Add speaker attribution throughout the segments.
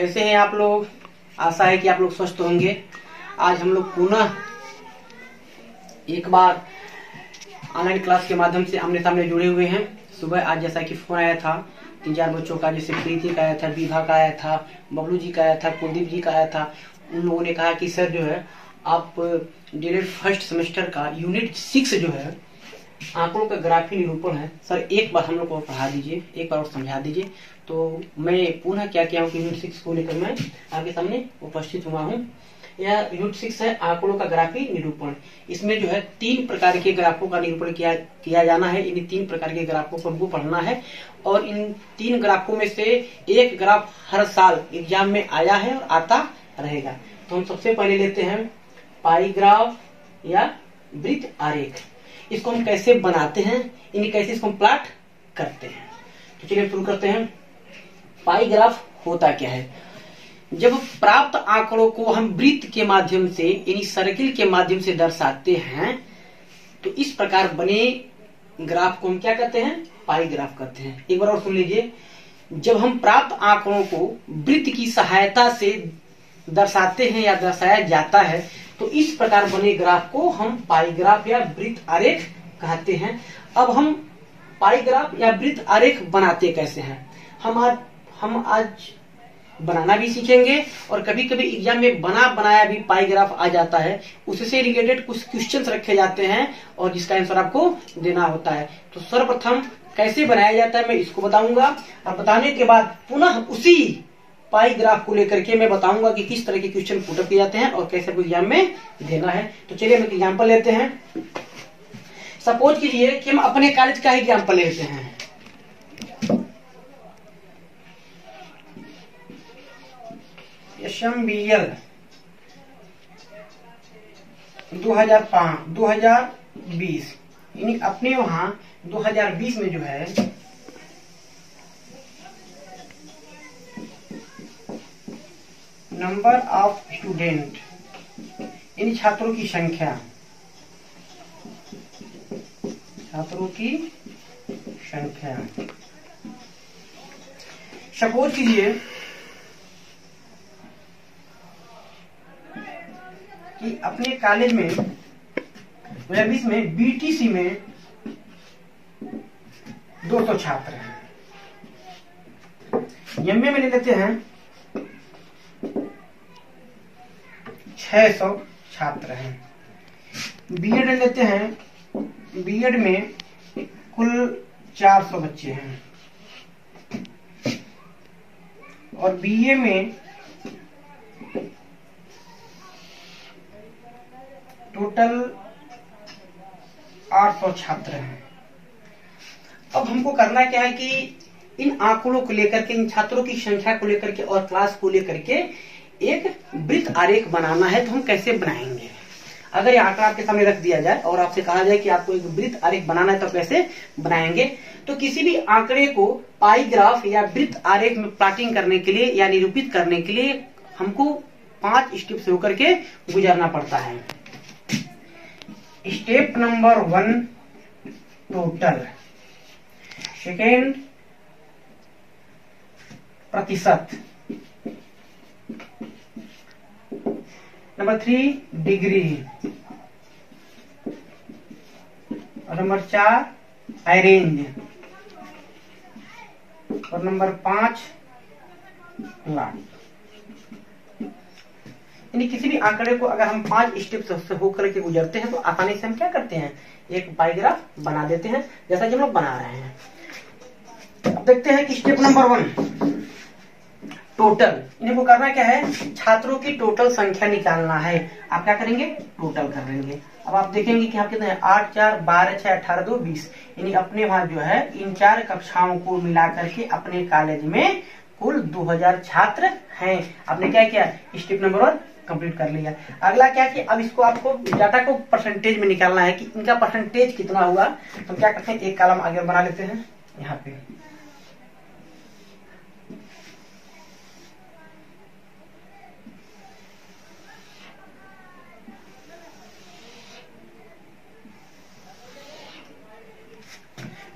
Speaker 1: कैसे हैं आप लोग। आशा है कि आप लोग स्वस्थ होंगे। आज हम लोग पुनः एक बार ऑनलाइन क्लास के माध्यम से आमने सामने जुड़े हुए हैं। सुबह आज जैसा कि फोन आया था 3-4 बच्चों का, जैसे प्रीति का आया था, विभा का आया था, बबलू जी का आया था, कुलदीप जी का आया था। उन लोगों ने कहा कि सर जो है आप डायरेक्ट फर्स्ट सेमेस्टर का यूनिट 6 जो है आंकड़ों का ग्राफी निरूपण है, सर एक बार हम लोग को पढ़ा दीजिए, एक बार और समझा दीजिए। तो मैं पुनः क्या किया हूँ कि यूनिट 6 को लेकर मैं आपके सामने उपस्थित हुआ हूँ। यह यूनिट 6 है आंकड़ों का ग्राफी निरूपण। इसमें जो है 3 प्रकार के ग्राफों का निरूपण किया जाना है। इन 3 प्रकार के ग्राफों को हमको पढ़ना है और इन 3 ग्राफों में से एक ग्राफ हर साल एग्जाम में आया है और आता रहेगा। तो हम सबसे पहले लेते हैं पाई ग्राफ या वृत्त आरेख। इसको हम कैसे बनाते हैं, इन्हें कैसे इसको हम प्लॉट करते हैं। तो चलिए शुरू करते हैं। पाई ग्राफ होता क्या है? जब प्राप्त आंकड़ों को हम वृत्त के माध्यम से यानी सर्किल के माध्यम से दर्शाते हैं तो इस प्रकार बने ग्राफ को हम क्या कहते हैं? पाई ग्राफ कहते हैं। एक बार और सुन लीजिए। जब हम प्राप्त आंकड़ों को वृत्त की सहायता से दर्शाते हैं या दर्शाया जाता है तो इस प्रकार बने ग्राफ को हम पाई ग्राफ या वृत्त आरेख कहते हैं। अब हम पाई ग्राफ या वृत्त आरेख बनाते कैसे हैं हम आज बनाना भी सीखेंगे और कभी कभी एग्जाम में बना बनाया भी पाई ग्राफ आ जाता है। उससे रिलेटेड कुछ क्वेश्चंस रखे जाते हैं और जिसका आंसर आपको देना होता है। तो सर्वप्रथम कैसे बनाया जाता है मैं इसको बताऊंगा और बताने के बाद पुनः उसी पाई ग्राफ को लेकर के मैं बताऊंगा कि किस तरह के क्वेश्चन पुटअप किए जाते हैं और कैसे एग्जाम में देना है। तो चलिए हम एग्जाम्पल लेते हैं। सपोज कीजिए कि हम अपने कॉलेज का एग्जाम्पल लेते हैं। SMBL 2020 यानी अपने वहां 2020 में जो है नंबर ऑफ स्टूडेंट यानी छात्रों की संख्या सपोज कीजिए कि अपने कॉलेज में 2020 में BTC में 200 छात्र हैं। MA में ले लेते हैं 600 छात्र हैं। BEd ले लेते हैं, BEd में कुल 400 बच्चे हैं और BA में टोटल 800 छात्र हैं। अब हमको करना क्या है कि इन आंकड़ों को लेकर के, इन छात्रों की संख्या को लेकर के और क्लास को लेकर के एक वृत्त आरेख बनाना है। तो हम कैसे बनाएंगे? अगर यह आंकड़ा आपके सामने रख दिया जाए और आपसे कहा जाए कि आपको एक वृत्त आरेख बनाना है तो कैसे बनाएंगे? तो किसी भी आंकड़े को पाई ग्राफ या वृत्त आरेख में प्लॉटिंग करने के लिए या निरूपित करने के लिए हमको 5 स्टेप से होकर के गुजरना पड़ता है। स्टेप नंबर 1 टोटल, सेकेंड प्रतिशत, नंबर 3 डिग्री और नंबर 4 अरेंज और नंबर 5 प्लॉट। यानी किसी भी आंकड़े को अगर हम 5 स्टेप से होकर के गुजरते हैं तो आसानी से हम क्या करते हैं? एक पाई ग्राफ बना देते हैं, जैसा कि हम लोग बना रहे हैं। अब देखते हैं कि स्टेप नंबर 1 टोटल। इनको करना क्या है? छात्रों की टोटल संख्या निकालना है। आप क्या करेंगे? टोटल कर लेंगे। अब आप देखेंगे कि यहाँ कितने हैं? 8, 4, 12, 6, 18, 2, 20। यानी अपने वहां जो है इन 4 कक्षाओं को मिला करके अपने कॉलेज में कुल 2000 छात्र हैं। आपने क्या किया? स्टेप नंबर 1 कंप्लीट कर लिया। अगला क्या कि अब इसको आपको डाटा को परसेंटेज में निकालना है कि इनका परसेंटेज कितना हुआ। तो क्या करते हैं? एक कॉलम आगे बना लेते हैं यहाँ पे।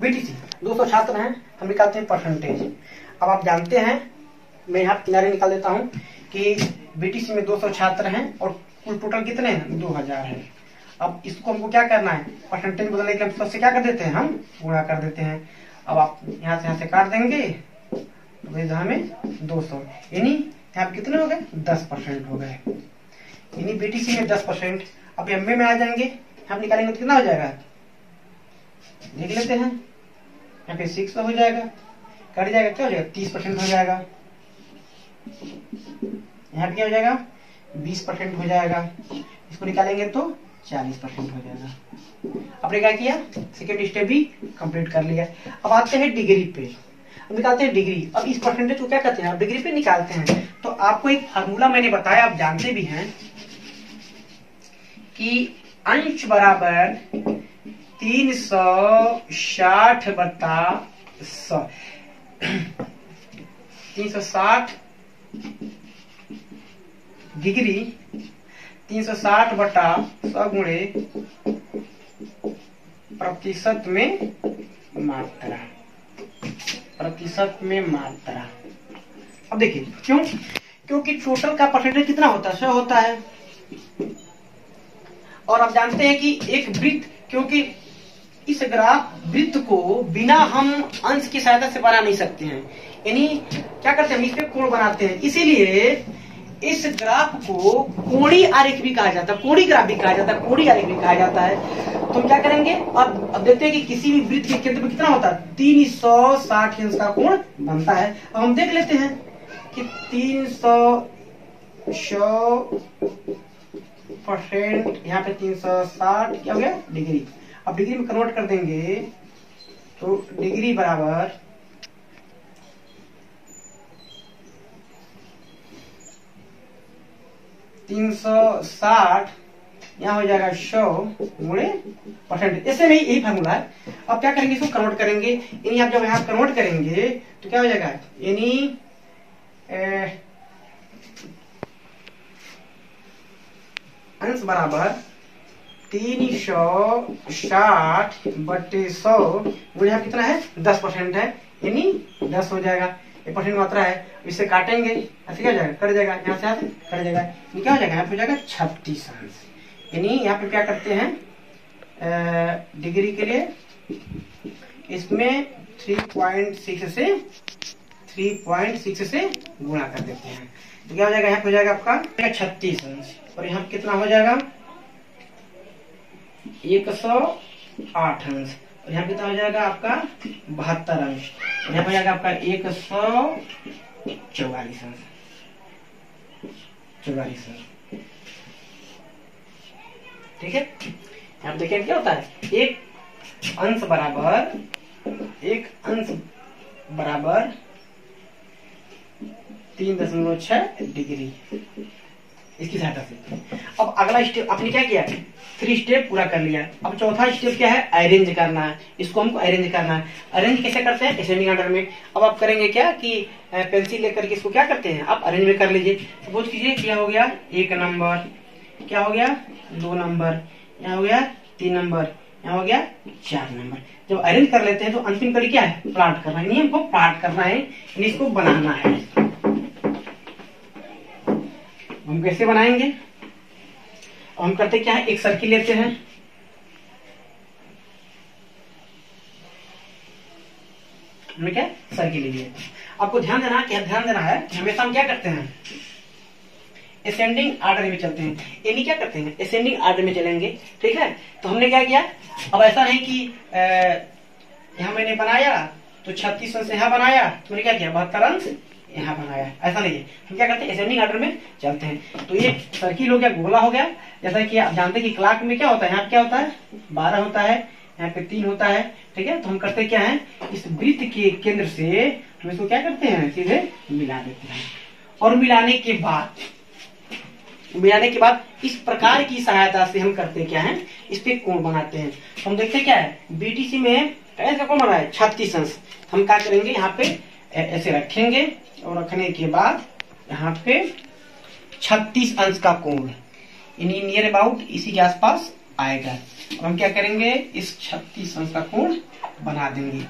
Speaker 1: BTC 200 छात्र हैं, हम निकालते हैं परसेंटेज। अब आप जानते हैं मैं यहाँ किनारे निकाल देता हूँ कि बीटीसी में 200 छात्र हैं और कुल टोटल कितने हैं, 2000 है। अब इसको हमको क्या करना है, परसेंटेज बदलने के लिए हम सबसे क्या कर देते हैं, हम गुणा कर देते हैं। अब आप यहाँ से काट देंगे तो यहाँ में 200, यानी यहाँ पे कितने हो गए, 10% हो गए, यानी बीटीसी में 10%। अब एमए में आ जाएंगे, हम निकालेंगे तो कितना हो जाएगा, देख लेते हैं। यहाँ पे 6 हो जाएगा, कट जाएगा, क्या हो जाएगा, 30% हो जाएगा। यहाँ पे क्या हो जाएगा, 20% हो जाएगा। इसको निकालेंगे तो 40% हो जाएगा। आपने क्या किया, सेकेंड स्टेप भी कंप्लीट कर लिया। अब आते हैं डिग्री पे, अब निकालते हैं डिग्री। अब इस परसेंटेज को क्या कहते हैं, आप डिग्री पे निकालते हैं। तो आपको एक फार्मूला मैंने बताया, आप जानते भी हैं कि अंश बराबर 360/100, 360 डिग्री 360/100 गुणे प्रतिशत में मात्रा, प्रतिशत में मात्रा। अब देखिए क्यों, क्योंकि टोटल का परसेंटेज कितना होता है, 100 होता है। और आप जानते हैं कि एक वृत्त, क्योंकि इस ग्राफ वृत्त को बिना हम अंश की सहायता से बना नहीं सकते हैं, यानी क्या करते हैं, हम इस पे कोण बनाते हैं। इसीलिए इस ग्राफ को कोणीय आरेख भी कहा जाता है, कोणीय ग्राफ भी कहा जाता है, कोणीय आरेख भी कहा जाता है। तो हम क्या करेंगे, अब देखते हैं कि किसी भी वृत्त के केंद्र में कितना होता है, 360 अंश का कोण बनता है। अब हम देख लेते हैं कि 360% यहाँ पे 360 क्या हो गया, डिग्री। अब डिग्री में कन्वर्ट कर देंगे तो डिग्री बराबर 360 यहाँ हो जाएगा 100 गुणे परसेंट। ऐसे में यही फार्मूला है। अब क्या करेंगे, इसको कन्वर्ट करेंगे, यानी आप जब यहाँ कन्वर्ट करेंगे तो क्या हो जाएगा, यानी अंश बराबर 360/100 गुणे यहाँ कितना है, 10% है, यानी 10 हो जाएगा। ये परसेंट मात्रा है, इसे काटेंगे, ऐसे क्या हो जाएगा, कट जाएगा, यहाँ से कट जाएगा, ये क्या हो जाएगा, यहाँ पे हो जाएगा 36 अंश। यानी यहाँ पे क्या करते हैं, डिग्री के लिए इसमें 3.6 से गुणा कर देते हैं, तो क्या हो जाएगा, यहाँ पे हो जाएगा आपका 36 अंश। और यहाँ कितना हो जाएगा, 108 अंश। और यहाँ कितना हो जाएगा आपका 72 अंश। और यहाँ हो जाएगा आपका 144 अंश, 44 अंश। ठीक है, आप देखिए क्या होता है, एक अंश बराबर 3.6 डिग्री, इसकी सहायता से। अब अगला स्टेप आपने क्या किया, 3 स्टेप पूरा कर लिया। अब चौथा स्टेप क्या है, अरेंज करना है। इसको हमको अरेंज करना है। अरेंज कैसे करते हैं, असेंडिंग ऑर्डर में। अब आप करेंगे क्या कि पेंसिल लेकर के इसको क्या करते हैं, आप अरेंज में कर लीजिए। सपोज कीजिए क्या हो गया, 1 नंबर, क्या हो गया, 2 नंबर, यहाँ हो गया 3 नंबर, यहाँ हो गया 4 नंबर। जब अरेंज कर लेते हैं तो अंतिम कड़ी क्या है, प्लॉट करना है। हमको प्लॉट करना है, इसको बनाना है। हम कैसे बनाएंगे, हम करते क्या है, एक सर्किल लेते हैं, हमने क्या सर्किल ले लिया। आपको ध्यान देना है कि हमेशा हम क्या करते हैं, असेंडिंग ऑर्डर में चलते हैं, यानी क्या करते हैं, असेंडिंग ऑर्डर में चलेंगे। ठीक है, तो हमने क्या किया, अब ऐसा नहीं कि यहाँ मैंने बनाया तो 36 अंश यहाँ बनाया, तो मैंने क्या किया 72 अंश यहाँ बनाया, ऐसा नहीं है। हम क्या करते हैं, असेंडिंग ऑर्डर में चलते हैं। तो ये सर्किल हो गया, गोला हो गया। जैसा कि आप जानते हैं कि क्लॉक में क्या होता है, यहाँ क्या होता है 12 होता है, यहाँ पे 3 होता है। ठीक है, तो हम करते क्या है, इस वृत्त के केंद्र से हम इसको क्या करते हैं, सीधे मिला देते हैं। और मिलाने के बाद इस प्रकार की सहायता से हम करते क्या है, इस पे कोण बनाते हैं। तो हम देखते क्या है, बीटीसी में ऐसा कोण बना है 36 अंश। हम क्या करेंगे, यहाँ पे ऐसे रखेंगे और रखने के बाद यहाँ पे 36 अंश का कोण, यानी नियर अबाउट इसी के आसपास आएगा। और हम क्या करेंगे, इस 36 अंश का कोण बना देंगे।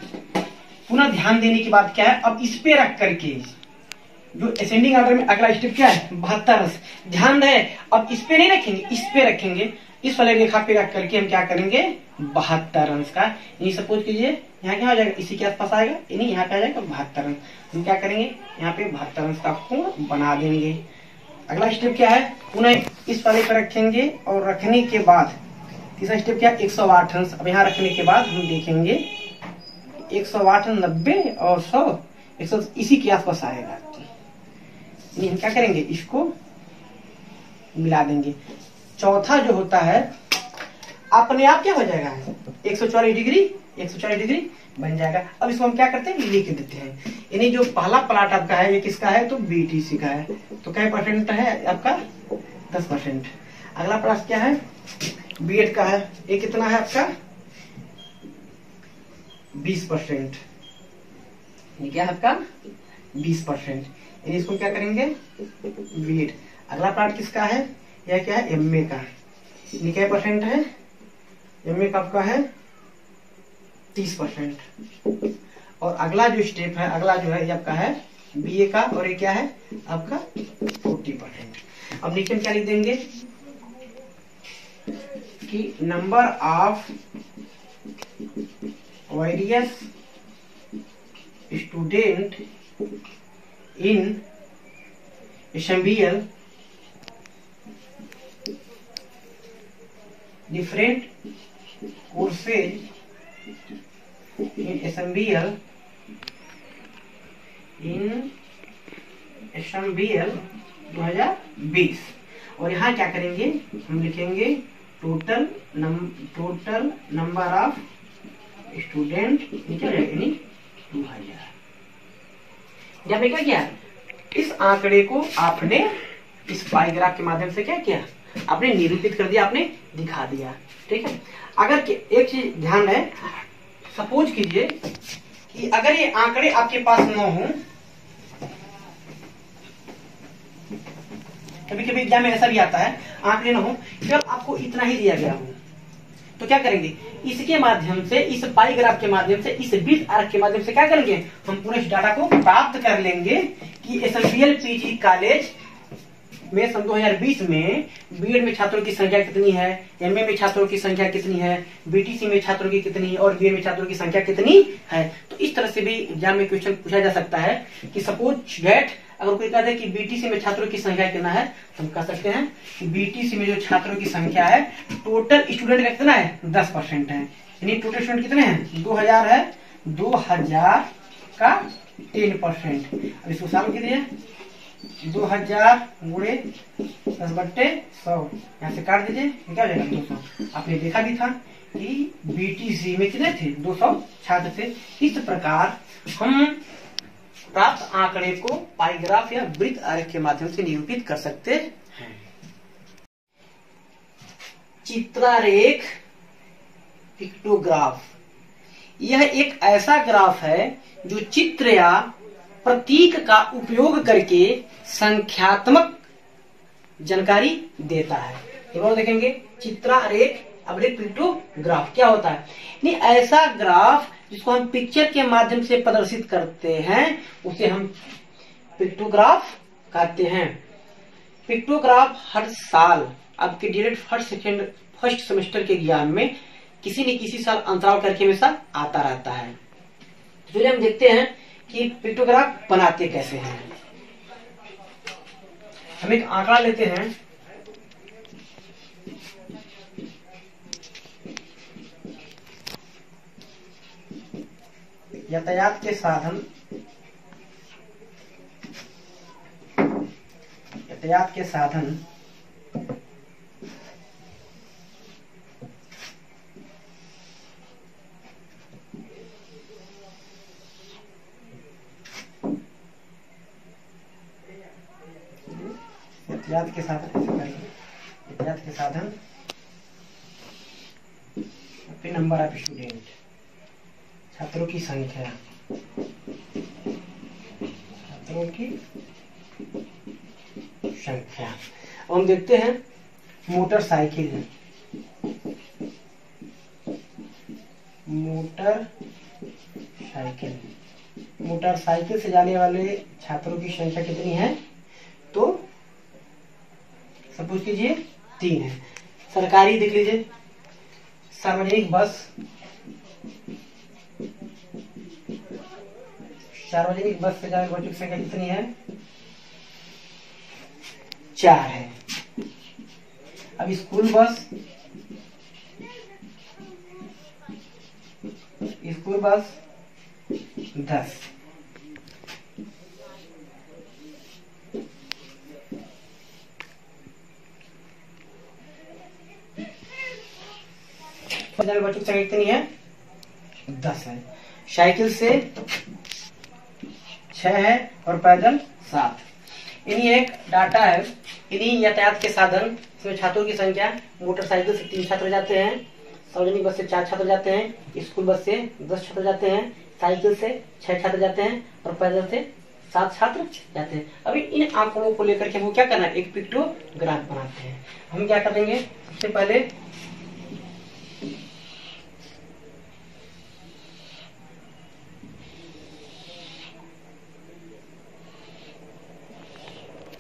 Speaker 1: पुनः ध्यान देने की बात क्या है, अब इस पे रख करके जो असेंडिंग ऑर्डर में अगला स्टेप क्या है, 72 अंश। ध्यान रहे, अब इस पे नहीं रखेंगे, इस पे रखेंगे। इस वाले रेखा पे रख करके हम क्या करेंगे, 72 अंश का, यानी सपोज कीजिए यहाँ क्या हो जाएगा, इसी के आसपास आएगा, यानी यहाँ पे आ जाएगा 72 अंश। हम क्या करेंगे, यहाँ पे 72 अंश का कोण बना देंगे। अगला स्टेप क्या है, पुनः इस वाले पे रखेंगे और रखने के बाद तीसरा स्टेप क्या है, 108 अंश। अब यहाँ रखने के बाद हम देखेंगे 108, 90 और 100, 100 इसी के आसपास आएगा। हम क्या करेंगे, इसको मिला देंगे। चौथा जो होता है अपने आप क्या हो जाएगा, 140 डिग्री, 140 डिग्री बन जाएगा। अब इसको हम क्या करते हैं, लिख देते हैं। यानी जो पहला प्लाट आपका है ये किसका है, तो बीटीसी का है। तो क्या परसेंट है आपका, 10%। अगला प्लाट क्या है, बीएड का है, ये कितना है आपका, 20%। ये क्या है आपका, 20%। यानी इसको क्या करेंगे, बीएड। अगला प्लाट किसका है, यह क्या है, एमए का। ये क्या परसेंट है, एमए का आपका है 30%। और अगला जो स्टेप है, अगला जो है ये आपका है बीए का, और ये क्या है आपका 40%। अब नीचे में क्या लिख देंगे कि number of various student in एसेंबियल different courses in assemble 2020। और यहाँ क्या करेंगे, हम लिखेंगे टोटल नंबर ऑफ स्टूडेंट यानी 2000। जब क्या किया, इस आंकड़े को आपने इस पाई ग्राफ के माध्यम से क्या किया, आपने निरूपित कर दिया, आपने दिखा दिया। ठीक है। अगर एक चीज ध्यान है, सपोज कीजिए कि अगर ये आंकड़े आपके पास न हो, कभी कभी एग्जाम में ऐसा भी आता है आंकड़े न हो, केवल आपको इतना ही दिया गया हो, तो क्या करेंगे, इसके माध्यम से, इस पाई ग्राफ के माध्यम से, इस 20 आर्क के माध्यम से क्या करेंगे, हम पूरे इस डाटा को प्राप्त कर लेंगे कि एसएमबीएल पीजी कॉलेज में सन 2020 में बीएड में छात्रों की संख्या कितनी है, एमए में छात्रों की संख्या कितनी है, बीटीसी में छात्रों की कितनी है, और बीए में छात्रों की संख्या कितनी है। तो इस तरह से भी एग्जाम में क्वेश्चन पूछा जा सकता है कि सपोज दैट अगर कोई कहता है कि बीटीसी में छात्रों की संख्या कितना है, तो हम कह सकते हैं कि बीटीसी में जो छात्रों की संख्या है, टोटल स्टूडेंट का कितना है, 10% है। यानी टोटल स्टूडेंट कितने हैं, 2000 है, 2000 का 10%। अब इसको सॉल्व कीजिए, 2000 गुणे 10/100, यहाँ से काट दीजिए, क्या हो जाएगा 200। आपने देखा भी था कि बीटीसी में कितने थे, 200 छात्र थे। इस प्रकार हम प्राप्त आंकड़े को पाई ग्राफ या वृत्त आरेख के माध्यम से निरूपित कर सकते हैं। चित्रारेख पिक्टोग्राफ, यह एक ऐसा ग्राफ है जो चित्र या प्रतीक का उपयोग करके संख्यात्मक जानकारी देता है। एक बार देखेंगे, चित्रारेख अवरेख पिक्टोग्राफ क्या होता है, नहीं ऐसा ग्राफ जिसको हम पिक्चर के माध्यम से प्रदर्शित करते हैं उसे हम पिक्टोग्राफ कहते हैं। पिक्टोग्राफ हर साल आपके डायरेक्ट फर्स्ट सेमेस्टर के ज्ञान में किसी न किसी साल अंतराल करके हमेशा आता रहता है। चलिए हम देखते हैं कि पिक्टोग्राफ बनाते कैसे हैं। हम एक आंकड़ा लेते हैं, यातायात के साधन, यातायात के साधन यातायात के साधन, यातायात के साधन फिर नंबर ऑफ स्टूडेंट, छात्रों की संख्या, छात्रों की संख्या। हम देखते हैं मोटरसाइकिल, मोटर साइकिल, मोटरसाइकिल से जाने वाले छात्रों की संख्या कितनी है? तो सपोज कीजिए 3 है। सरकारी देख लीजिए, सार्वजनिक बस, सार्वजनिक बस से जाने वाले बच्चों की संख्या कितनी है? 4 है। अब स्कूल बस, स्कूल बस 10। बच्चों की संख्या कितनी है? 10 है। साइकिल से 6 है और पैदल 7। इन्हीं एक डाटा है, इन्हीं यातायात के साधन, इसमें छात्रों की संख्या, मोटरसाइकिल से 3 छात्र जाते हैं, सार्वजनिक बस से 4 छात्र जाते हैं, स्कूल बस से 10 छात्र जाते हैं, साइकिल से 6 छात्र जाते हैं और पैदल से 7 छात्र जाते हैं। अभी इन आंकड़ों को लेकर के वो क्या करना है? एक पिक्टोग्राफ बनाते हैं। हम क्या करेंगे? सबसे पहले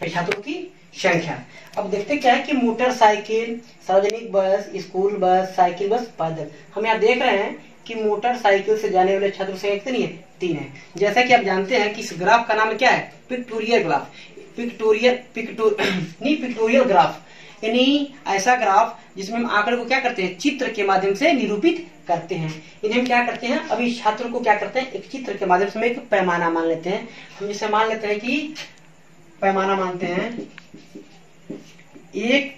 Speaker 1: छात्रों की संख्या। अब देखते क्या है कि मोटरसाइकिल, सार्वजनिक बस, स्कूल बस, साइकिल बस, पैदल। हम यहाँ देख रहे हैं कि मोटरसाइकिल से जाने वाले छात्रों की संख्या कितनी है? 3 है। जैसा कि आप जानते हैं कि इस ग्राफ का नाम क्या है? Pictorial graph. पिक्टोरियल ग्राफ यानी ऐसा ग्राफ जिसमें हम आंकड़े को क्या करते हैं? चित्र के माध्यम से निरूपित करते हैं। इन्हें हम क्या करते हैं? अभी छात्रों को क्या करते हैं? एक चित्र के माध्यम से हम एक पैमाना मान लेते हैं। हम जिसे मान लेते हैं कि पैमाना मानते हैं, एक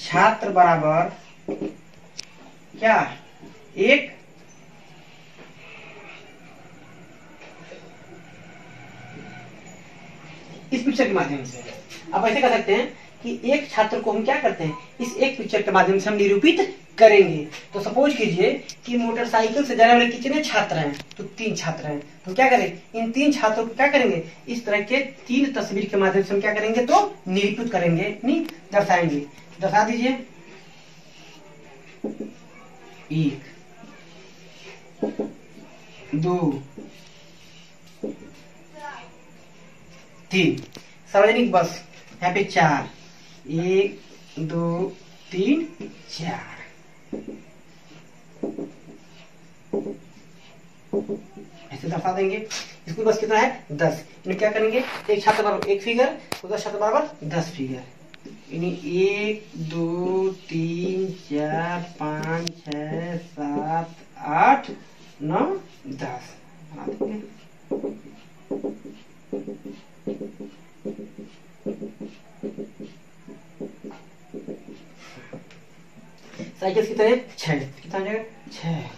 Speaker 1: छात्र बराबर क्या? एक इस पिक्चर के माध्यम से आप ऐसे कर सकते हैं कि एक छात्र को हम क्या करते हैं? इस एक पिक्चर के माध्यम से हम निरूपित करेंगे। तो सपोज कीजिए कि मोटरसाइकिल से जाने वाले कितने छात्र हैं? तो 3 छात्र हैं। तो क्या करें? इन 3 छात्रों को क्या करेंगे? इस तरह के 3 तस्वीर के माध्यम से हम क्या करेंगे? तो निरूपित करेंगे, नहीं दर्शाएंगे। दर्शा दीजिए। 1 2 3। सार्वजनिक बस यहाँ पे 4, 1 2 3 4। ऐसे दर्शा देंगे। स्कूल बस कितना है? 10। इन्हें क्या करेंगे? एक छात्र बराबर 1 फिगर, तो 10 छात्र बराबर 10 फिगर। इन्हें 1 2 3 4 5 6 7 8 9 10 बना देंगे। साइकिल कितना है? 6। कितना हो जाएगा? 6।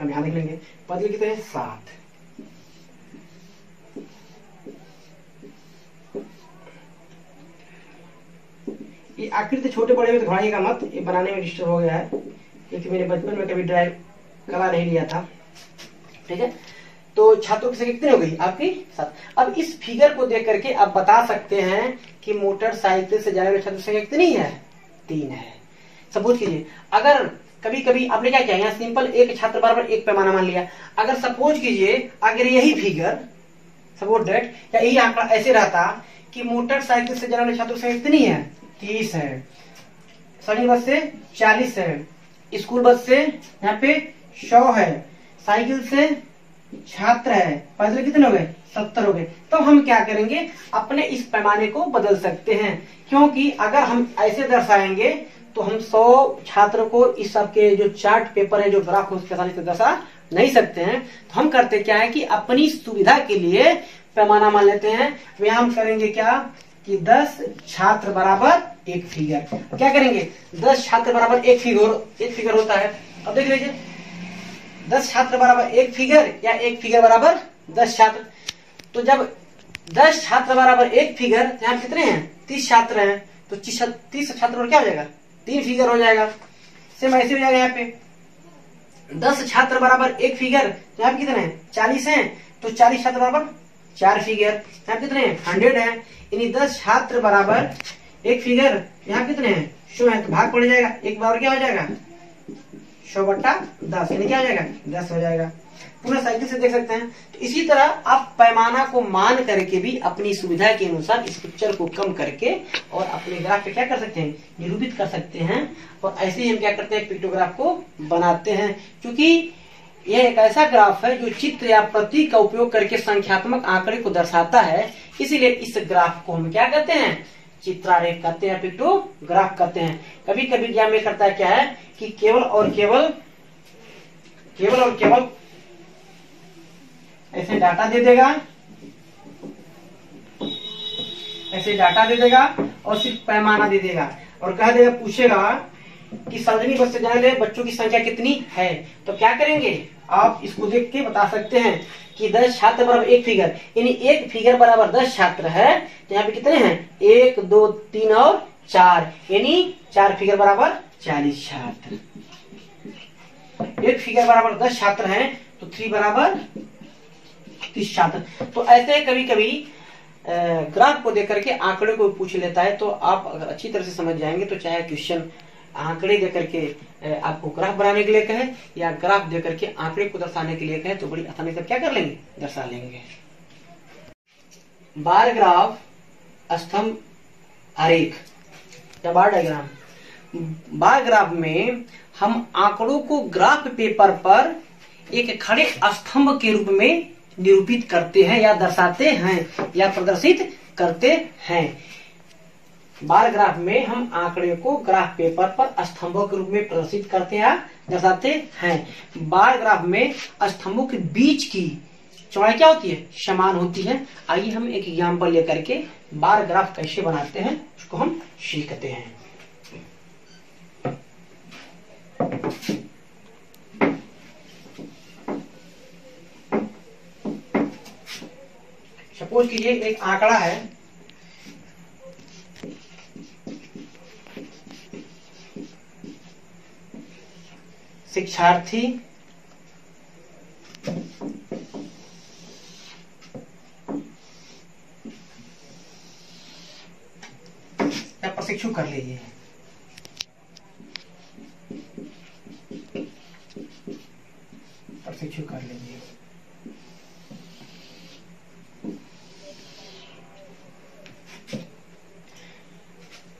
Speaker 1: हम यहाँ देख लेंगे। पैदल कितने हैं? 7। ये आकृति छोटे बड़े में तो घुमाइएगा मत, ये बनाने में डिस्टर्ब हो गया है, क्योंकि मैंने बचपन में कभी ड्राइव कला नहीं लिया था। ठीक है, तो छात्रों की संख्या कितनी हो गई? आपकी 7। अब इस फिगर को देख करके आप बता सकते हैं कि मोटरसाइकिल से जाने वाले छात्रों की संख्या कितनी है? 3 है। सपोज कीजिए, अगर कभी कभी आपने क्या किया? यहाँ सिंपल एक छात्र बराबर एक पैमाना मान लिया। अगर सपोज कीजिए अगर यही फिगर, सपोज डेट या यही आंकड़ा ऐसे रहता कि मोटरसाइकिल से जाने वाले छात्रों की संख्या कितनी है? 30 है। सार्वजनिक बस से 40 है, स्कूल बस से यहाँ पे 100 है, साइकिल से छात्र है, पैदल कितने हो गए? 70 हो गए। तो हम क्या करेंगे? अपने इस पैमाने को बदल सकते हैं, क्योंकि अगर हम ऐसे दर्शाएंगे तो हम 100 छात्रों को इस सबके जो चार्ट पेपर है, जो ग्राफ है, उसके आसानी से दर्शा नहीं सकते हैं। तो हम करते क्या है कि अपनी सुविधा के लिए पैमाना मान लेते हैं। यहाँ हम करेंगे क्या कि 10 छात्र बराबर 1 फिगर। क्या करेंगे? 10 छात्र बराबर 1 फिगर होता है। अब देख लीजिए, 10 छात्र बराबर 1 फिगर या 1 फिगर बराबर 10 छात्र। तो जब 10 छात्र बराबर 1 फिगर, तो यहाँ कितने हैं? 30 छात्र हैं, तो 30 छात्र क्या हो जाएगा? 3 फिगर हो जाएगा। सेम ऐसे हो जाएगा यहाँ पे 10 छात्र बराबर एक फिगर, तो यहाँ पे कितने हैं 40 हैं, तो 40 छात्र बराबर 4 फिगर, यहाँ कितने हैं 100 है, यानी 10 छात्र बराबर एक फिगर, यहाँ कितने हैं 100 है, तो भाग पड़ जाएगा, एक बार क्या हो जाएगा 100/10, यानी क्या हो जाएगा 10 हो जाएगा। पूरा साइकिल से देख सकते हैं। तो इसी तरह आप पैमाना को मान करके भी अपनी सुविधा के अनुसार इस पिक्चर को कम करके और अपने ग्राफ पे क्या कर सकते हैं, निरूपित कर सकते हैं। और ऐसे ही हम क्या करते हैं, पिक्टोग्राफ को बनाते हैं, क्योंकि यह एक ऐसा ग्राफ है जो चित्र या प्रतीक का उपयोग करके संख्यात्मक आंकड़े को दर्शाता है। इसीलिए इस ग्राफ को हम क्या कहते हैं, चित्रारेख कहते हैं, पिक्टोग्राफ कहते हैं। कभी कभी एग्जाम में करता है क्या है कि केवल और केवल ऐसे डाटा दे देगा, ऐसे डाटा दे देगा और सिर्फ पैमाना दे देगा और कह देगा, पूछेगा कि सार्वजनिक बस से जाने वाले बच्चों की संख्या कितनी है। तो क्या करेंगे, आप इसको देख के बता सकते हैं कि 10 छात्र बराबर एक फिगर, यानी एक फिगर बराबर 10 छात्र है, तो यहाँ पे कितने हैं 1 2 3 और 4, यानी 4 फिगर बराबर 40 छात्र। एक फिगर बराबर 10 छात्र हैं, तो 3 बराबर 30 छात्र। तो ऐसे कभी कभी ग्राफ को देख करके आंकड़े को पूछ लेता है, तो आप अगर अच्छी तरह से समझ जाएंगे तो चाहे क्वेश्चन आंकड़े दे करके आपको ग्राफ बनाने के लिए कहे या ग्राफ दे करके आंकड़े को दर्शाने के लिए कहे, तो बड़ी आसानी से क्या कर लेंगे, दर्शा लेंगे। बार ग्राफ, स्तंभ आरेख या बार डायग्राम। बार ग्राफ में हम आंकड़ों को ग्राफ पेपर पर एक खड़े स्तंभ के रूप में निरूपित करते हैं या दर्शाते हैं या प्रदर्शित करते हैं। बार ग्राफ में हम आंकड़े को ग्राफ पेपर पर स्तंभों के रूप में प्रदर्शित करते हैं, दर्शाते हैं। बार ग्राफ में स्तंभों के बीच की चौड़ाई क्या होती है, समान होती है। आइए हम एक एग्जाम्पल लेकर के बार ग्राफ कैसे बनाते हैं उसको हम सीखते हैं। सपोज कीजिए एक आंकड़ा है, शिक्षार्थी या प्रशिक्षु कर लीजिए, प्रशिक्षु कर लीजिए।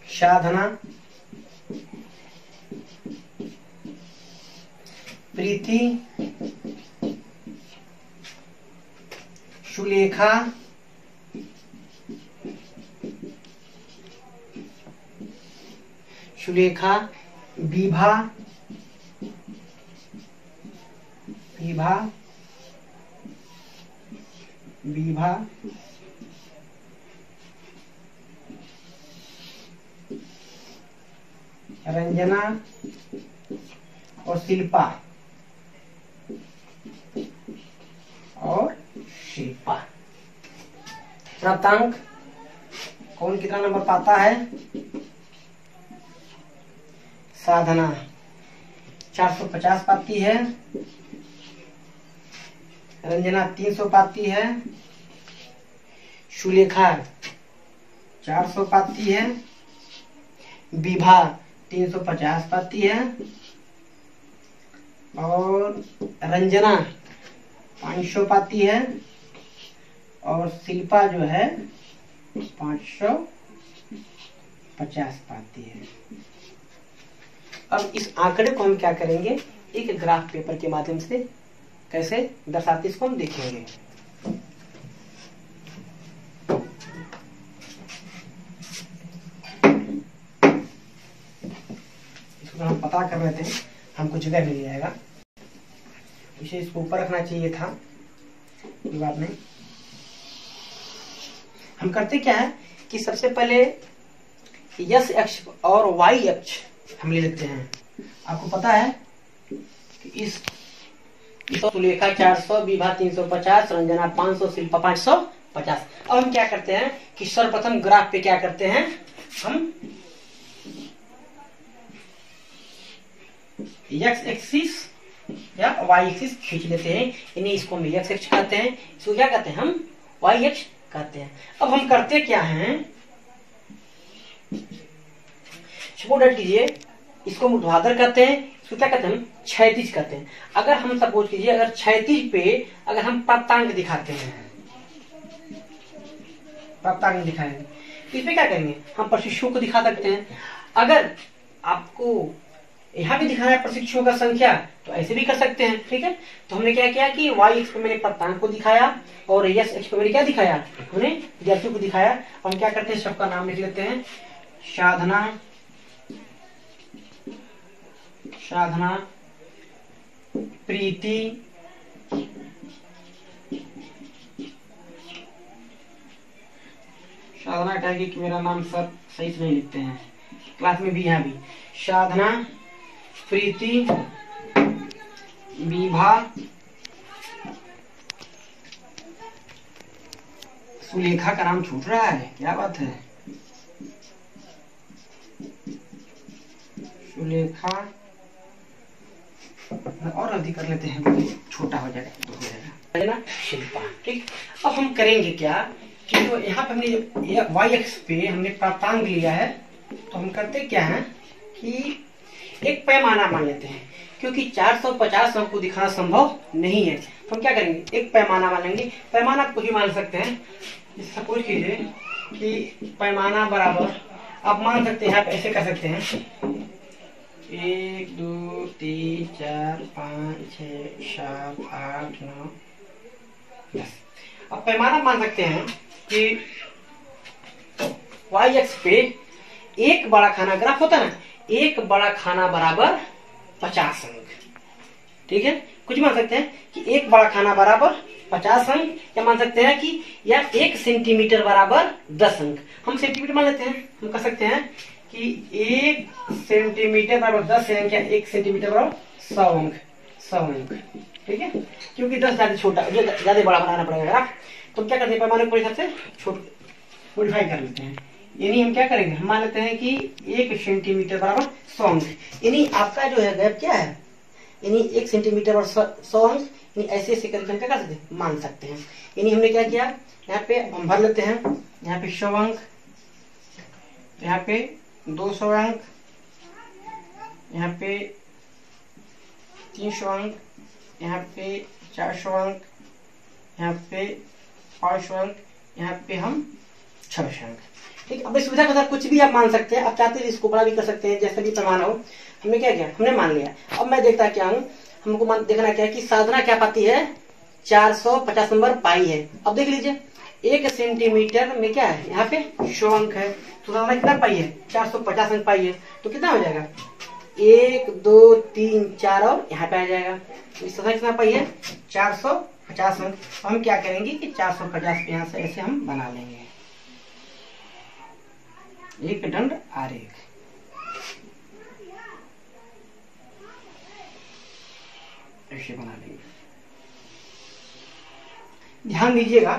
Speaker 1: साधना, प्रीति, सुलेखा, विभा, रंजना और शिल्पा प्राप्तांक कौन कितना नंबर पाता है, साधना 450 पाती है, रंजना 300 पाती है, सुलेखा 400 पाती है, विभा 350 पाती है और रंजना 500 पाती है और शिल्पा जो है 550 पाती है। अब इस आंकड़े को हम क्या करेंगे, एक ग्राफ पेपर के माध्यम से कैसे दर्शाते इसको हम देखेंगे। इसको हम पता कर रहे थे, हमको जगह मिल जाएगा, इसे इसको ऊपर रखना चाहिए था, कोई बात नहीं। हम करते क्या है कि सबसे पहले यस अक्ष और वाई अक्ष हम ले लेते हैं। आपको पता है कि इस सुलेखा 400, विभा 350, रंजना 500, शिल्पा 550। अब हम क्या करते हैं कि सर्वप्रथम ग्राफ पे क्या करते हैं, हम एक्स एक्सिस या वाई एक्सिस खींच लेते हैं, यानी इसको हम एक्स एक्स कहते हैं, इसको क्या कहते हैं हम वाई एक्स कहते हैं। अब हम करते क्या हैं, सपोज कीजिए इसको हम ऊर्ध्वाधर कहते हैं, इसको क्या कहते हैं हम क्षैतिज कहते हैं। अगर हम सपोज कीजिए अगर क्षैतिज पे अगर हम प्राप्तांक दिखाते हैं, प्राप्तांक दिखाएंगे तो इसमें क्या करेंगे हम प्रशिक्षुओं को दिखा सकते हैं। अगर आपको यहाँ भी दिखाना है प्रशिक्षुओं का संख्या तो ऐसे भी कर सकते हैं, ठीक है। तो हमने क्या किया कि वाई एक्स पे मैंने प्राप्तांक को दिखाया और यस एक्स पे मैंने क्या दिखाया, हमने विद्यार्थियों को दिखाया। हम क्या करते हैं सबका नाम लिख लेते हैं, साधना, साधना, प्रीति, साधना कहेगी कि मेरा नाम सर सही से नहीं लिखते हैं, क्लास में भी यहाँ भी साधना, प्रीति, विभा, सुलेखा का नाम छूट रहा है, क्या बात है, सुलेखा और अवधि कर लेते हैं, छोटा हो जाएगा ना, शिल्पा, ठीक। अब हम करेंगे क्या कि जो यहाँ पे हमने वाई एक्स पे हमने प्राप्तांक लिया है तो हम करते क्या है कि एक पैमाना मान लेते हैं, क्योंकि 450 अंक को दिखाना संभव नहीं है तो हम क्या करेंगे एक पैमाना मान लेंगे। पैमाना कुछ भी मान सकते हैं, सपोज कीजिए कि पैमाना बराबर आप मान सकते हैं, आप ऐसे कर सकते हैं 1 2 3 4 5 6 7 8 9 10। अब पैमाना मान सकते हैं कि वाई एक्स पे एक बड़ा खाना ग्राफ होता है ना, एक बड़ा खाना बराबर 50 अंक, ठीक है। कुछ मान सकते हैं कि एक बड़ा खाना बराबर 50 अंक, या मान सकते हैं कि या 1 सेंटीमीटर बराबर 10 अंक। हम सेंटीमीटर मान लेते हैं, हम कह सकते हैं कि 1 सेंटीमीटर बराबर 10 अंक या 1 सेंटीमीटर बराबर 100 अंक, 100 अंक, ठीक है। क्योंकि 10 ज्यादा छोटा ज्यादा बड़ा बनाना पड़ेगा ग्राफ, तो क्या करते हैं पैमाने को हिसाब से छोटा मॉडिफाई कर लेते हैं। यानी हम क्या करेंगे, हम मान लेते हैं कि 1 सेंटीमीटर बराबर 100 अंक, यानी आपका जो है गैप क्या है, यानी 1 सेंटीमीटर और 100 अंक, यानी ऐसे ऐसे करके हम क्या कर सकते हैं मान सकते हैं। यानी हमने क्या किया, यहाँ पे हम भर लेते हैं, यहाँ पे 100 अंक, यहाँ पे 200 अंक, यहाँ पे 300 अंक, यहाँ पे 400 अंक, यहाँ पे 500 अंक, यहाँ पे हम 600 अंक, ठीक। अब इस सुविधा के साथ कुछ भी आप मान सकते हैं, आप चाहते हैं इसको बड़ा भी कर सकते हैं, जैसे भी पैमाना हो। हमने क्या किया, हमने मान लिया। अब मैं देखता क्या हूँ, हमको देखना क्या है कि साधना क्या पाती है 450 नंबर पाई है। अब देख लीजिए 1 सेंटीमीटर में क्या है, यहाँ पे 100 अंक है, तो साधना कितना पाई है 450 अंक पाई है, तो कितना हो जाएगा 1 2 3 4 और यहाँ पे आ जाएगा, तो इस साधना कितना पाई है 450 अंक। हम क्या करेंगे कि 450 यहाँ से ऐसे हम बना लेंगे, एक दंड आरेख, ऐसे बना लेंगे। ध्यान दीजिएगा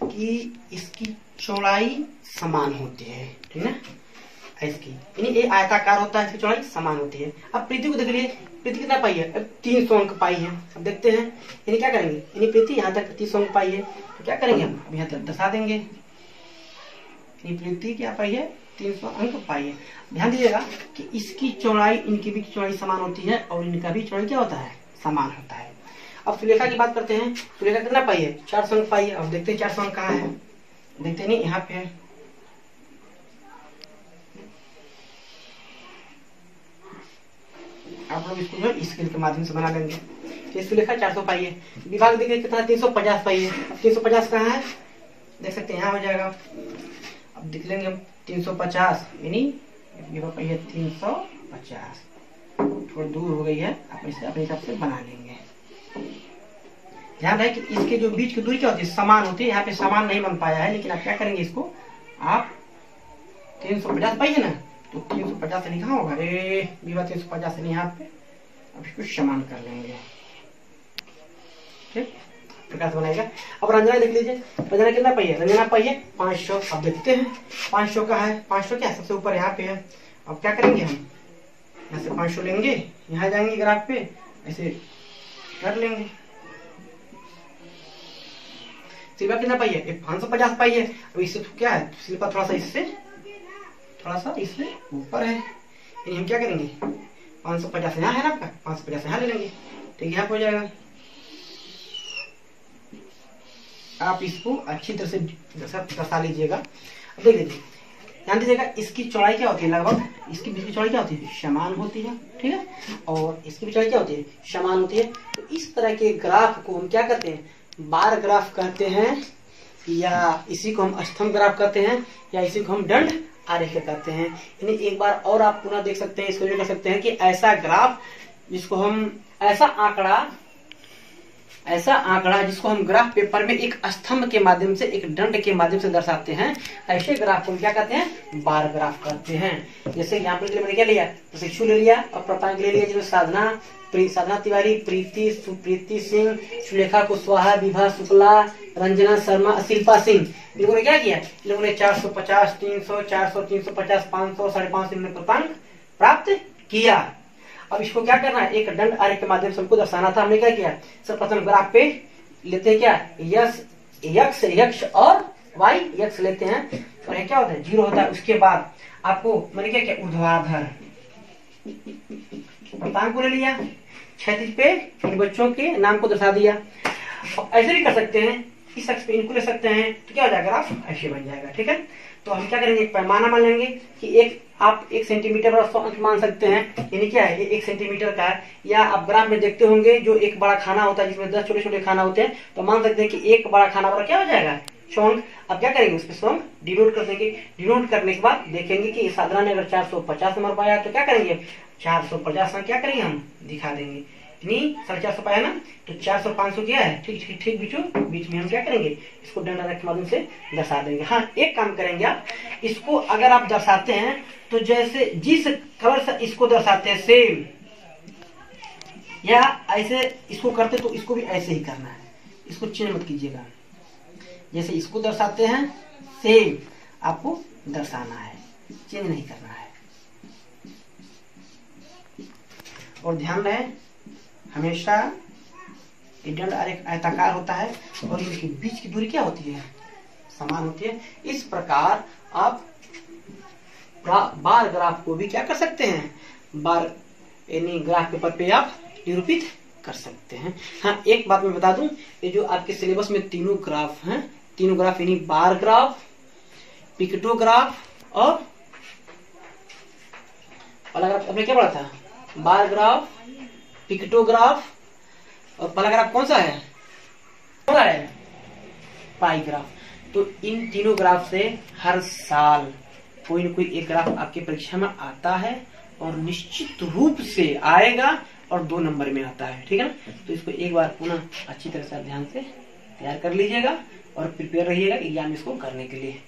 Speaker 1: कि इसकी चौड़ाई समान होती है, ठीक है, इसकी यानी ये आयताकार होता है, इसकी चौड़ाई समान होती है। अब प्रीति को देख लीजिए, प्रीति कितना पाई है, अब 300 अंक पाई है। अब देखते हैं यानी क्या करेंगे, यानी प्रीति यहाँ तक 300 अंक पाई है, तो क्या करेंगे हम अब यहाँ तक दर्शा देंगे, यानी प्रीति क्या पाई है 300 अंक पाई है। ध्यान दीजिएगा कि इसकी चौड़ाई इनकी भी चौड़ाई समान होती है और इनका भी चौड़ाई क्या होता है समान होता है। अब सुलेखा की बात करते हैं, सुलेखा कितना पाई है 400 अंक पाई है। अब देखते हैं 400 अंक कहाँ है, देखते नहीं यहाँ पे है, आप लोग इसको जो स्केल के माध्यम से बना लेंगे। तो सुलेखा 400 पाई है, विभाग देखिए कितना 350 पाई है। अब 350 कहाँ है देख सकते हैं, यहाँ हो जाएगा। अब देख लेंगे हम 350 यानी विभाग पाई है 350, थोड़ा दूर हो गई है, आप इसे अपने हिसाब से बना लेंगे। ध्यान रहे कि इसके जो बीच की दूरी क्या होती है समान होती है, यहाँ पे समान नहीं बन पाया है, लेकिन आप क्या करेंगे इसको आप 350 पाई है ना, तो 350 लिखा होगा, अरे विभा 350 नहीं यहाँ पे, अब इसको समान कर लेंगे, ठीक प्रकाश बनाएगा। अब रंजना देख लीजिए, रंजना कितना पाई है, रंजना पाई है 500। अब देखते हैं 500 का है, 500 क्या सबसे ऊपर यहाँ पे है। अब क्या करेंगे हम यहाँ से 500 लेंगे, यहाँ जाएंगे ग्राफ पे, ऐसे कर लेंगे। सिल्वर कितना पाई है? 550 पाई है। अब इससे तो क्या है, सिल्वर थोड़ा सा इससे ऊपर है, यानी हम क्या करेंगे 550 यहाँ है ना आपका, 550 यहाँ ले लेंगे, ठीक, यहाँ हो जाएगा। आप इसको अच्छी तरह से दर्शा लीजिएगा। अब देख लीजिए, ध्यान दीजिएगा, इसकी चौड़ाई क्या होती है, लगभग इसकी बीच की चौड़ाई क्या होती है, समान होती है, ठीक है, और इसकी भी चौड़ाई क्या होती है, समान होती है। तो इस तरह के ग्राफ को हम क्या कहते हैं, बार ग्राफ कहते हैं, या इसी को हम स्तंभ ग्राफ कहते हैं, या इसी को हम दंड आरेख कहते हैं। यानी एक बार और आप पुनः देख सकते हैं, इसको भी कर सकते हैं कि ऐसा ग्राफ जिसको हम ऐसा आंकड़ा जिसको हम ग्राफ पेपर में एक स्तंभ के माध्यम से, एक दंड के माध्यम से दर्शाते हैं, ऐसे ग्राफ को हम क्या कहते हैं, बार ग्राफ कहते हैं। जैसे यहाँ पर मैंने क्या लिया, प्रशिक्षु ले लिया और प्राप्तांक ले लिया, जिसमें साधना तिवारी, सुप्रीति सिंह, सुलेखा कुशवाहा, विभा शुक्ला, रंजना शर्मा, शिल्पा सिंह, इन लोगों ने क्या किया, इन लोगों ने 450, 300, 400, 350, 500, 550 इन्होंने प्राप्तांक प्राप्त किया। अब इसको क्या करना है, एक दंड आरेख के माध्यम से हमको दर्शाना था। हमने क्या किया, सर्वप्रथम ग्राफ पे लेते हैं क्या, यक्ष और वाई यक्ष लेते हैं, और ये क्या होता है, 0 होता है। उसके बाद आपको मैंने क्या किया, ऊर्ध्वाधर प्राप्तांक को ले लिया, क्षैतिज पे इन बच्चों के नाम को दर्शा दिया। अब ऐसे भी कर सकते हैं, इस अक्ष पे इनको ले सकते हैं, तो क्या हो जाएगा, ग्राफ ऐसे बन जाएगा, ठीक है। तो हम क्या करेंगे, एक पैमाना मान लेंगे कि आप 1 सेंटीमीटर और 100 अंश मान सकते हैं, यानी क्या है, ये 1 सेंटीमीटर का है। या आप ग्राफ में देखते होंगे जो एक बड़ा खाना होता है जिसमें 10 छोटे छोटे खाना होते हैं, तो मान सकते हैं कि एक बड़ा खाना बड़ा क्या हो जाएगा, 100 अंक। अब क्या करेंगे, उस पर 100 अंक डिनोट कर देंगे। डिनोट करने के बाद देखेंगे कि साधना ने अगर 450 नंबर पाया तो क्या करेंगे, 450 अंक क्या करेंगे, हम दिखा देंगे। 450 पाया ना, तो 400 500 क्या है, ठीक बीच में हम क्या करेंगे, इसको दंड आरेख के माध्यम से दर्शा देंगे। हाँ, एक काम करेंगे आप, इसको अगर आप दर्शाते हैं तो जैसे जिस कलर से इसको दर्शाते हैं सेम, या ऐसे इसको करते तो इसको भी ऐसे ही करना है, इसको चेंज मत कीजिएगा। जैसे इसको दर्शाते हैं सेम आपको दर्शाना है, चेंज नहीं करना है। और ध्यान रहे, हमेशा ये दंड आरेख आयताकार होता है और इनके बीच की दूरी क्या होती है, समान होती है। इस प्रकार आप बार ग्राफ को भी क्या कर सकते हैं, बार यानी ग्राफ पेपर पे आप निरूपित कर सकते हैं। हाँ, एक बात मैं बता दूं, ये जो आपके सिलेबस में तीनों ग्राफ हैं, तीनों ग्राफ यानी बार ग्राफ, पिक्टोग्राफ और पैराग्राफ, आपने क्या पढ़ा था, बार ग्राफ, पिक्टोग्राफ और पैराग्राफ कौन सा है, पाई ग्राफ। तो इन तीनों ग्राफ से हर साल कोई न कोई एक ग्राफ आपके परीक्षा में आता है, और निश्चित रूप से आएगा और 2 नंबर में आता है, ठीक है ना। तो इसको एक बार पुनः अच्छी तरह से ध्यान से तैयार कर लीजिएगा और प्रिपेयर रहिएगा एग्जाम इसको करने के लिए।